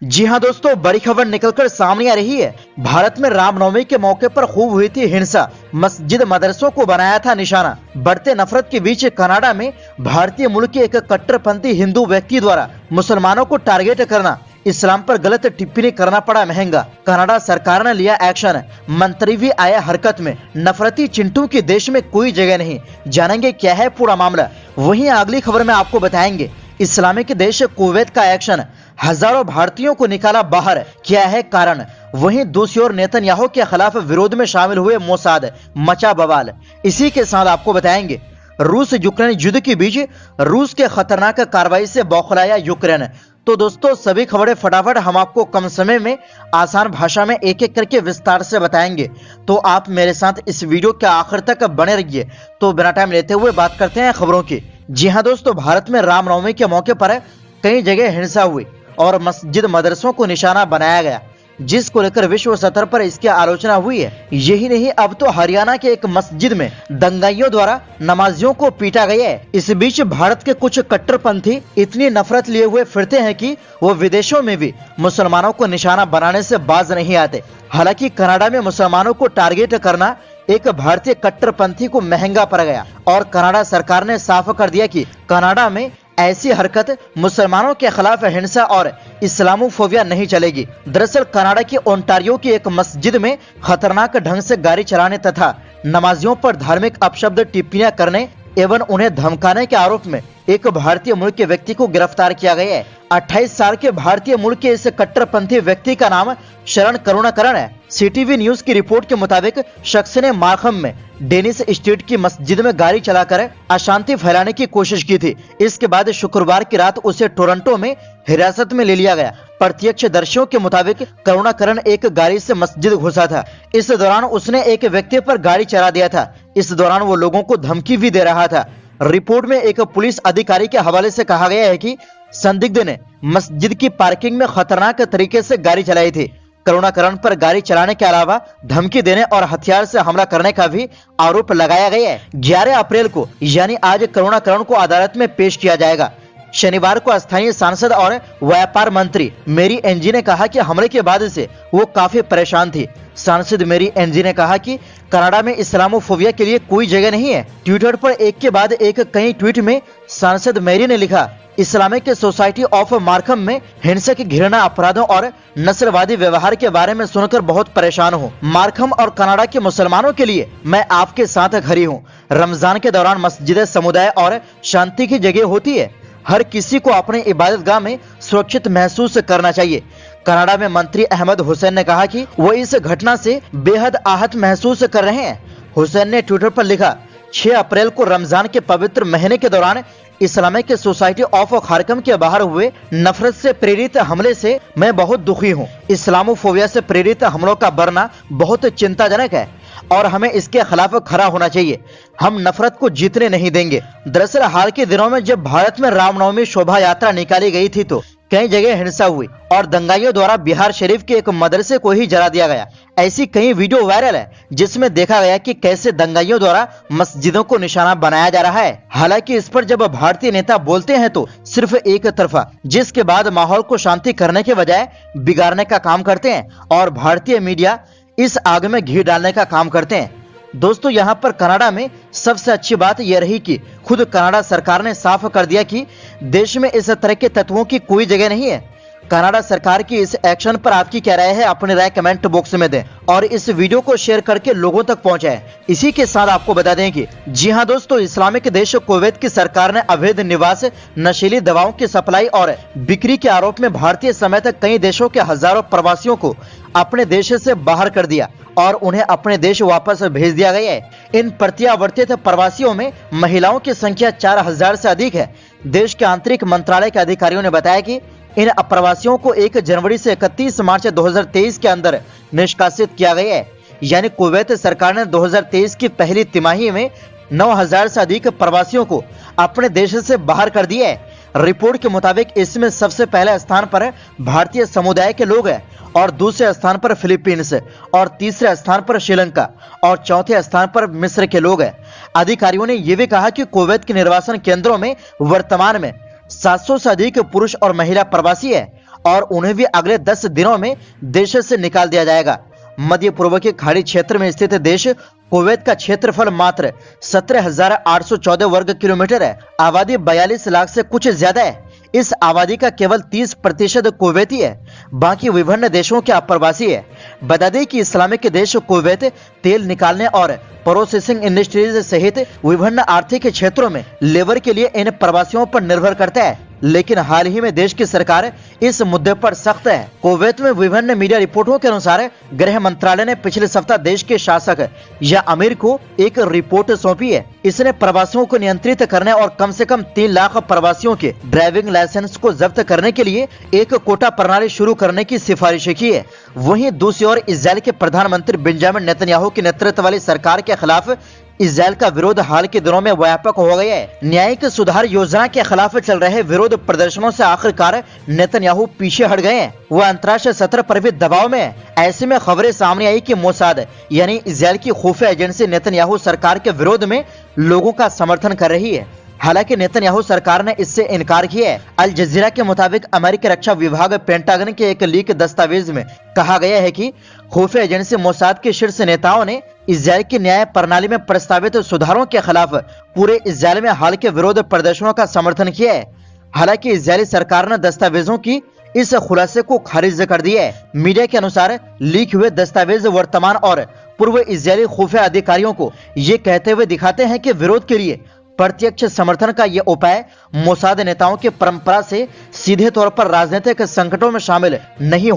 जी हां दोस्तों, बड़ी खबर निकलकर सामने आ रही है। भारत में रामनवमी के मौके पर खूब हुई थी हिंसा, मस्जिद मदरसों को बनाया था निशाना। बढ़ते नफरत के बीच कनाडा में भारतीय मूल के एक कट्टरपंथी हिंदू व्यक्ति द्वारा मुसलमानों को टारगेट करना, इस्लाम पर गलत टिप्पणी करना पड़ा महंगा। कनाडा सरकार ने लिया एक्शन, मंत्री भी आए हरकत में। नफरती चिंटू के देश में कोई जगह नहीं। जानेंगे क्या है पूरा मामला। वहीं अगली खबर में आपको बताएंगे इस्लामिक देश कुवैत का एक्शन, हजारों भारतीयों को निकाला बाहर, क्या है कारण। वहीं दूसरी ओर नेतन्याहू के खिलाफ विरोध में शामिल हुए मोसाद, मचा बवाल। इसी के साथ आपको बताएंगे रूस यूक्रेन युद्ध के बीच रूस के खतरनाक कार्रवाई से बौखलाया यूक्रेन। तो दोस्तों सभी खबरें फटाफट हम आपको कम समय में आसान भाषा में एक एक करके विस्तार से बताएंगे, तो आप मेरे साथ इस वीडियो के आखिर तक बने रहिए। तो बिना टाइम लेते हुए बात करते हैं खबरों की। जी हां दोस्तों, भारत में रामनवमी के मौके पर कई जगह हिंसा हुई और मस्जिद मदरसों को निशाना बनाया गया, जिसको लेकर विश्व स्तर पर इसकी आलोचना हुई है। यही नहीं, अब तो हरियाणा के एक मस्जिद में दंगाइयों द्वारा नमाजियों को पीटा गया है। इस बीच भारत के कुछ कट्टरपंथी इतनी नफरत लिए हुए फिरते हैं कि वो विदेशों में भी मुसलमानों को निशाना बनाने से बाज नहीं आते। हालांकि कनाडा में मुसलमानों को टारगेट करना एक भारतीय कट्टरपंथी को महंगा पड़ गया और कनाडा सरकार ने साफ कर दिया कि कनाडा में ऐसी हरकत मुसलमानों के खिलाफ हिंसा और इस्लामोफोबिया नहीं चलेगी। दरअसल कनाडा की ओंटारियो की एक मस्जिद में खतरनाक ढंग से गाड़ी चलाने तथा नमाजियों पर धार्मिक अपशब्द टिप्पणियां करने एवं उन्हें धमकाने के आरोप में एक भारतीय मूल के व्यक्ति को गिरफ्तार किया गया है। 28 साल के भारतीय मूल के इस कट्टरपंथी व्यक्ति का नाम शरण करुणाकरण है। सीटीवी न्यूज की रिपोर्ट के मुताबिक शख्स ने मार्खम में डेनिस स्ट्रीट की मस्जिद में गाड़ी चलाकर अशांति फैलाने की कोशिश की थी। इसके बाद शुक्रवार की रात उसे टोरंटो में हिरासत में ले लिया गया। प्रत्यक्षदर्शियों के मुताबिक करुणाकरण एक गाड़ी से मस्जिद घुसा था। इस दौरान उसने एक व्यक्ति पर गाड़ी चला दिया था। इस दौरान वो लोगों को धमकी भी दे रहा था। रिपोर्ट में एक पुलिस अधिकारी के हवाले से कहा गया है कि संदिग्ध ने मस्जिद की पार्किंग में खतरनाक तरीके से गाड़ी चलाई थी। करुणाकरण पर गाड़ी चलाने के अलावा धमकी देने और हथियार से हमला करने का भी आरोप लगाया गया है। 11 अप्रैल को यानी आज करुणाकरण को अदालत में पेश किया जाएगा। शनिवार को स्थानीय सांसद और व्यापार मंत्री मेरी एनजी ने कहा कि हमले के बाद से वो काफी परेशान थी। सांसद मेरी एनजी ने कहा कि कनाडा में इस्लामोफोबिया के लिए कोई जगह नहीं है। ट्विटर पर एक के बाद एक कई ट्वीट में सांसद मेरी ने लिखा, इस्लामिक सोसाइटी ऑफ मार्खम में हिंसक घृणा अपराधों और नस्लवादी व्यवहार के बारे में सुनकर बहुत परेशान हूँ। मार्खम और कनाडा के मुसलमानों के लिए मैं आपके साथ खड़ी हूँ। रमजान के दौरान मस्जिद समुदाय और शांति की जगह होती है। हर किसी को अपने इबादतगाह में सुरक्षित महसूस करना चाहिए। कनाडा में मंत्री अहमद हुसैन ने कहा कि वो इस घटना से बेहद आहत महसूस कर रहे हैं। हुसैन ने ट्विटर पर लिखा, 6 अप्रैल को रमजान के पवित्र महीने के दौरान इस्लामिक सोसाइटी ऑफ खारकम के बाहर हुए नफरत से प्रेरित हमले से मैं बहुत दुखी हूँ। इस्लामोफोबिया से प्रेरित हमलों का बढ़ना बहुत चिंताजनक है और हमें इसके खिलाफ खड़ा होना चाहिए। हम नफरत को जीतने नहीं देंगे। दरअसल हाल के दिनों में जब भारत में रामनवमी शोभा यात्रा निकाली गई थी तो कई जगह हिंसा हुई और दंगाइयों द्वारा बिहार शरीफ के एक मदरसे को ही जला दिया गया। ऐसी कई वीडियो वायरल है जिसमें देखा गया कि कैसे दंगाइयों द्वारा मस्जिदों को निशाना बनाया जा रहा है। हालांकि इस पर जब भारतीय नेता बोलते हैं तो सिर्फ एक तरफा, जिसके बाद माहौल को शांति करने के बजाय बिगाड़ने का काम करते हैं और भारतीय मीडिया इस आग में घी डालने का काम करते हैं। दोस्तों यहाँ पर कनाडा में सबसे अच्छी बात यह रही कि खुद कनाडा सरकार ने साफ कर दिया कि देश में इस तरह के तत्वों की कोई जगह नहीं है। कनाडा सरकार की इस एक्शन पर आपकी क्या राय है, अपनी राय कमेंट बॉक्स में दें और इस वीडियो को शेयर करके लोगों तक पहुंचाएं। इसी के साथ आपको बता दें कि जी हां दोस्तों, इस्लामिक देश कुवैत की सरकार ने अवैध निवास, नशीली दवाओं की सप्लाई और बिक्री के आरोप में भारतीय समेत कई देशों के हजारों प्रवासियों को अपने देश से बाहर कर दिया और उन्हें अपने देश वापस भेज दिया गया है। इन प्रत्यावर्तित प्रवासियों में महिलाओं की संख्या 4000 से अधिक है। देश के आंतरिक मंत्रालय के अधिकारियों ने बताया कि इन अप्रवासियों को 1 जनवरी से 31 मार्च 2023 के अंदर निष्कासित किया गया है। यानी कुवैत सरकार ने 2023 की पहली तिमाही में 9000 से अधिक प्रवासियों को अपने देश से बाहर कर दिया है। रिपोर्ट के मुताबिक इसमें सबसे पहले स्थान पर भारतीय समुदाय के लोग हैं और दूसरे स्थान पर फिलीपींस और तीसरे स्थान पर श्रीलंका और चौथे स्थान पर मिस्र के लोग हैं। अधिकारियों ने यह भी कहा कि कुवैत के निर्वासन केंद्रों में वर्तमान में 700 से अधिक पुरुष और महिला प्रवासी है और उन्हें भी अगले 10 दिनों में देश से निकाल दिया जाएगा। मध्य पूर्व के खाड़ी क्षेत्र में स्थित देश कुवैत का क्षेत्रफल मात्र 17,814 वर्ग किलोमीटर है। आबादी 42 लाख से कुछ ज्यादा है। इस आबादी का केवल 30% कुवैती है, बाकी विभिन्न देशों के अप्रवासी है। बता दें कि इस्लामिक देश कुवैत तेल निकालने और प्रोसेसिंग इंडस्ट्रीज सहित विभिन्न आर्थिक क्षेत्रों में लेबर के लिए इन प्रवासियों पर निर्भर करता है, लेकिन हाल ही में देश की सरकार इस मुद्दे पर सख्त है। कुवैत में विभिन्न मीडिया रिपोर्टों के अनुसार गृह मंत्रालय ने पिछले सप्ताह देश के शासक या अमीर को एक रिपोर्ट सौंपी है। इसने प्रवासियों को नियंत्रित करने और कम से कम 3 लाख प्रवासियों के ड्राइविंग लाइसेंस को जब्त करने के लिए एक कोटा प्रणाली शुरू करने की सिफारिश की है। वहीं दूसरी ओर इजरायल के प्रधानमंत्री बेंजामिन नेतन्याहू के नेतृत्व वाली सरकार के खिलाफ इजरायल का विरोध हाल के दिनों में व्यापक हो गया है। न्यायिक सुधार योजना के खिलाफ चल रहे विरोध प्रदर्शनों से आखिरकार नेतन्याहू पीछे हट गए हैं। वह अंतर्राष्ट्रीय सत्र पर भी दबाव में है। ऐसे में खबरें सामने आई कि मोसाद यानी इजरायल की खुफिया एजेंसी नेतन्याहू सरकार के विरोध में लोगों का समर्थन कर रही है। हालांकि नेतन्याहू सरकार ने इससे इनकार किया है। अल जजीरा के मुताबिक अमेरिकी रक्षा विभाग पेंटागन के एक लीक दस्तावेज में कहा गया है कि खुफिया एजेंसी मोसाद के शीर्ष नेताओं ने इजरायल की न्याय प्रणाली में प्रस्तावित सुधारों के खिलाफ पूरे इजरायल में हाल के विरोध प्रदर्शनों का समर्थन किया है। हालांकि इजरायली सरकार ने दस्तावेजों की इस खुलासे को खारिज कर दिया है। मीडिया के अनुसार लीक हुए दस्तावेज वर्तमान और पूर्व इजरायली खुफिया अधिकारियों को ये कहते हुए दिखाते हैं कि विरोध के लिए प्रत्यक्ष समर्थन का यह उपाय मोसाद नेताओं की परंपरा से सीधे तौर पर राजनीतिक संकटों में शामिल नहीं